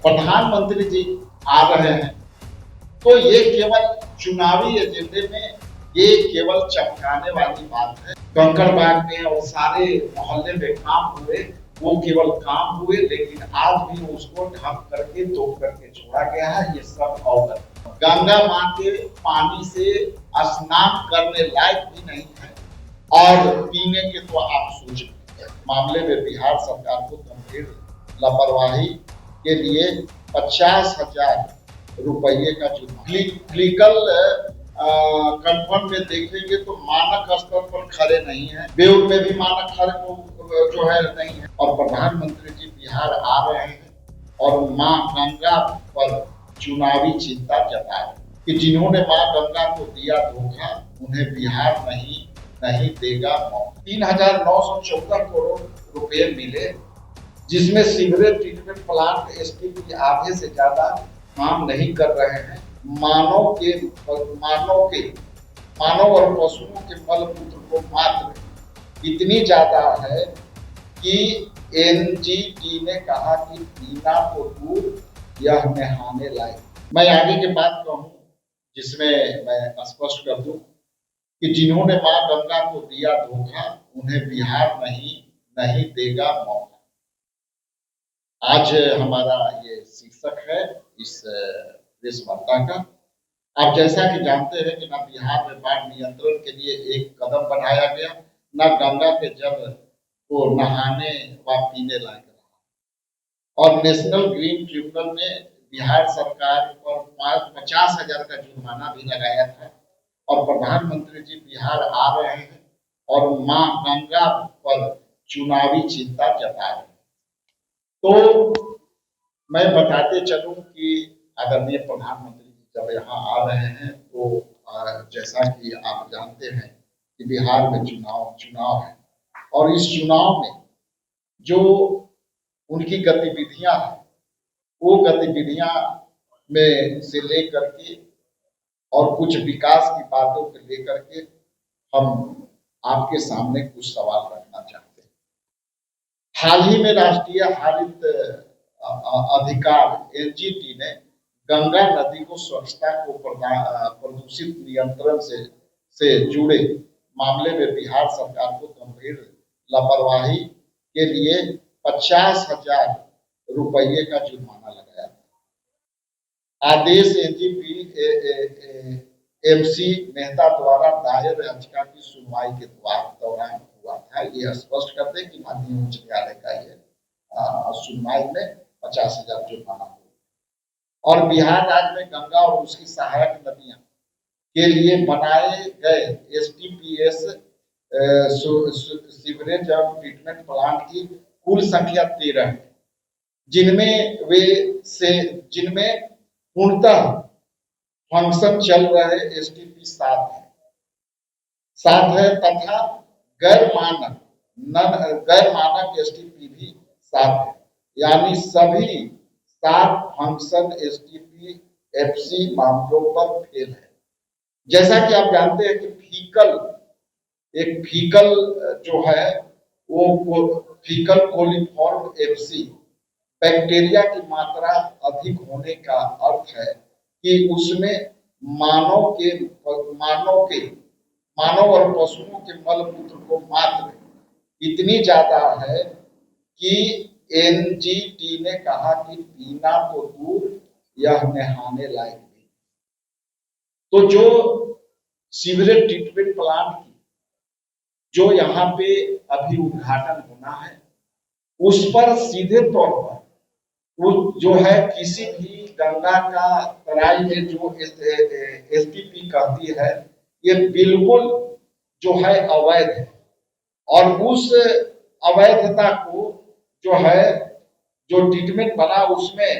प्रधानमंत्री जी आ रहे हैं, तो ये केवल चुनावी एजेंडे में ये केवल चमकाने वाली बात है। कंकड़बाग में और सारे मोहल्ले में काम हुए, वो केवल काम हुए, लेकिन आज भी उसको ढक करके तोड़ करके छोड़ा गया है। ये सब अवगत। गंगा माँ के पानी से स्नान करने लायक भी नहीं है और पीने के तो आप सोच मामले में बिहार सरकार को गंभीर लापरवाही के लिए 50,000 रुपये का जुर्माना। लीगल कंफर्म में देखेंगे तो मानक स्तर पर खड़े नहीं है, बेउर में भी मानक खड़े जो है नहीं है। और प्रधानमंत्री जी बिहार आ रहे हैं और माँ गंगा पर चुनावी चिंता जता रहे कि जिन्होंने माँ गंगा को दिया धोखा, उन्हें बिहार नहीं देगा मौका। 3,914 करोड़ रुपए मिले, जिसमें सीवरेज ट्रीटमेंट प्लांट एसटीपी आधे से ज्यादा काम नहीं कर रहे हैं। मानव और पशुओं के मल मूत्र को मात्र इतनी ज्यादा है कि एनजीटी ने कहा कि पीना तो दूर यह नहाने लायक। मैं आगे के बात कहूं जिसमें मैं स्पष्ट कर दूं कि जिन्होंने मां गंगा को दिया धोखा, उन्हें बिहार नहीं देगा मौका। आज हमारा ये शीर्षक है इस प्रेस वार्ता का। आप जैसा कि जानते हैं कि ना बिहार में बाढ़ नियंत्रण के लिए एक कदम बढ़ाया गया, ना गंगा के जल को नहाने व पीने लायक रहा। और नेशनल ग्रीन ट्रिब्यूनल ने बिहार सरकार पर 50,000 का जुर्माना भी लगाया था। और प्रधानमंत्री जी बिहार आ रहे हैं और मां गंगा पर चुनावी चिंता जता रहे हैं। तो मैं बताते चलूं कि आदरणीय प्रधानमंत्री जी जब यहाँ आ रहे हैं तो जैसा कि आप जानते हैं कि बिहार में चुनाव है और इस चुनाव में जो उनकी गतिविधियां हैं, वो गतिविधियां में से लेकर के और कुछ विकास की बातों को लेकर के हम आपके सामने कुछ सवाल रखना चाहते हैं। हाल ही में राष्ट्रीय हरित अधिकार एनजीटी ने गंगा नदी को स्वच्छता को प्रदूषित नियंत्रण से जुड़े मामले में बिहार सरकार को गंभीर लापरवाही के लिए 50,000 रुपये का जुर्माना लगाया था। आदेश एमसी मेहता द्वारा दायर याचिका की सुनवाई के दौरान हुआ था। ये स्पष्ट कर दें कि माननीय उच्च न्यायालय का ये सुनवाई में 50,000 जुर्माना हुआ। और बिहार राज्य में गंगा और उसकी सहायक नदियां के लिए बनाए गए एसटीपीएस सीवरेज और ट्रीटमेंट प्लांट की कुल संख्या 13 है, जिनमें पूर्णतः फंक्शन चल रहे एसटीपी 7 है तथा गैर मानक एसटीपी भी 7 है, यानी सभी 7 फंक्शन एसटीपी एफसी मामलों पर फेल है। जैसा कि आप जानते हैं कि फीकल जो है वो फीकल कोलिफॉर्म एफसी बैक्टीरिया की मात्रा अधिक होने का अर्थ है कि उसमें मानव और पशुओं के मल मूत्र को मात्र इतनी ज्यादा है कि एनजीटी ने कहा कि पीना तो दूर यह नहाने लायक नहीं। तो जो सीवरेज ट्रीटमेंट प्लांट की जो यहाँ पे अभी उद्घाटन होना है, उस पर सीधे तौर पर जो है किसी भी गंगा का तराई में जो एसटीपी कहती है, ये बिल्कुल जो है अवैध है। और उस अवैधता को जो है जो ट्रीटमेंट बना उसमें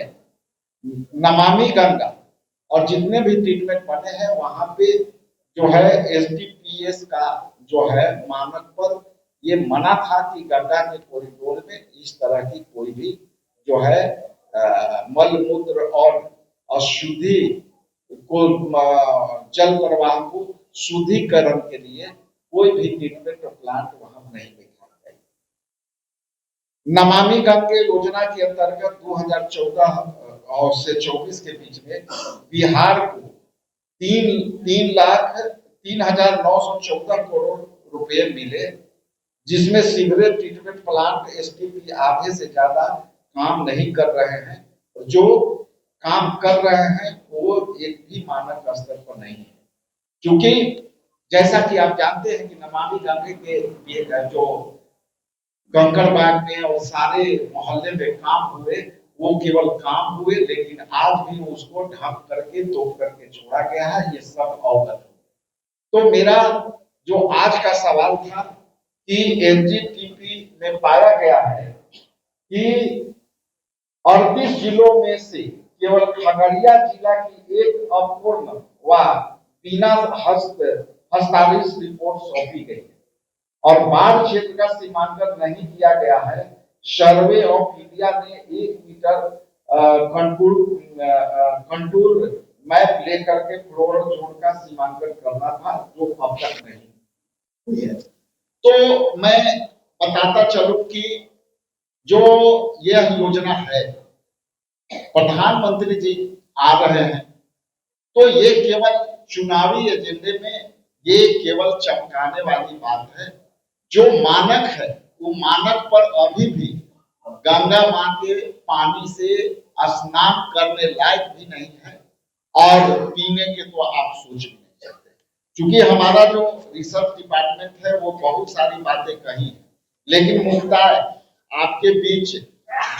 नमामि गंगा और जितने भी ट्रीटमेंट बने हैं वहां पे जो है एसटीपीएस का जो है मानक पर ये मना था कि गंगा के कॉरिडोर में इस तरह की कोई भी जो है मल मूत्र और अशुद्धि को जल प्रवाह को शुद्धिकरण के लिए कोई भी ट्रीटमेंट प्लांट वहां नहीं देखा गया। नमामि गंगे योजना के अंतर्गत 2014 और से 24 के बीच में बिहार को 3,0914 करोड़ रुपए मिले, जिसमें सीवरेज ट्रीटमेंट प्लांट एसटीपी आधे से ज्यादा काम नहीं कर रहे हैं। जो काम कर रहे हैं वो एक भी मानक स्तर पर नहीं है, क्योंकि जैसा कि आप जानते हैं कि नमामि गंगे के जो कंकड़बाग में और सारे मोहल्ले में काम हुए, वो केवल काम हुए, लेकिन आज भी उसको ढक करके तोप करके छोड़ा गया है। ये सब अवगत है। तो मेरा जो आज का सवाल था कि एनजीटीपी में पाया गया है कि 38 जिलों में से केवल खगड़िया जिला की एक अपूर्ण व बिना हस्ताक्षरित रिपोर्ट सौंपी गई है और बाढ़ क्षेत्र का सीमांकन नहीं किया गया है। सर्वे ऑफ इंडिया ने 1 मीटर कंटूर मैप लेकर के फ्लोरल जोन का सीमांकन करना था, जो अब तक नहीं हुई है। तो मैं बताता चलूं कि जो यह योजना है, प्रधानमंत्री जी आ रहे हैं, तो ये केवल चुनावी एजेंडे में ये केवल चमकाने वाली बात है। जो मानक है वो मानक पर अभी भी गंगा मां के पानी से स्नान करने लायक भी नहीं है और पीने के तो आप सोच भी नहीं सकते, क्योंकि हमारा जो रिसर्च डिपार्टमेंट है वो बहुत सारी बातें कही है, लेकिन मुख्यतः आपके बीच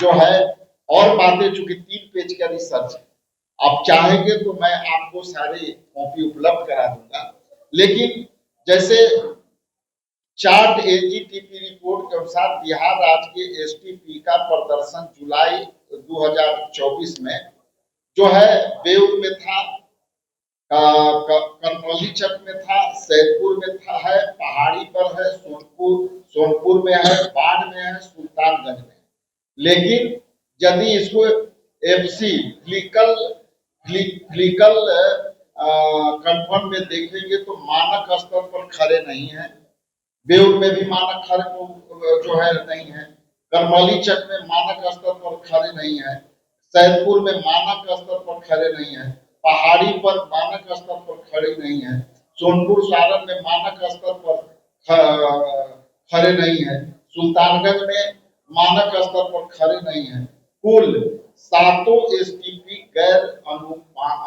जो है और बातें, चूंकि 3 पेज का रिसर्च है, आप चाहेंगे तो मैं आपको सारी कॉपी उपलब्ध करा दूंगा। लेकिन जैसे चार्ट एनजीटीपी रिपोर्ट के अनुसार बिहार राज्य के एसटीपी का प्रदर्शन जुलाई 2024 में जो है बेउर में था, कनौली चक में था, सैदपुर में था, है पहाड़ी पर है, सोनपुर में है, बाढ़ में है, सुल्तानगंज में। लेकिन यदि इसको एफसी क्लिकल कंफर्म में देखेंगे तो मानक स्तर पर खड़े नहीं है। बेउर में भी मानक खड़े जो है नहीं है, करमौली चक में मानक स्तर पर खड़े नहीं है, सैदपुर में मानक स्तर पर खड़े नहीं है, पहाड़ी पर मानक स्तर पर खड़े नहीं है, सोनपुर सारण में मानक स्तर पर खड़े नहीं है, सुल्तानगंज में मानक स्तर पर खड़े नहीं है। कुल 7 एसटीपी गैर अनुपात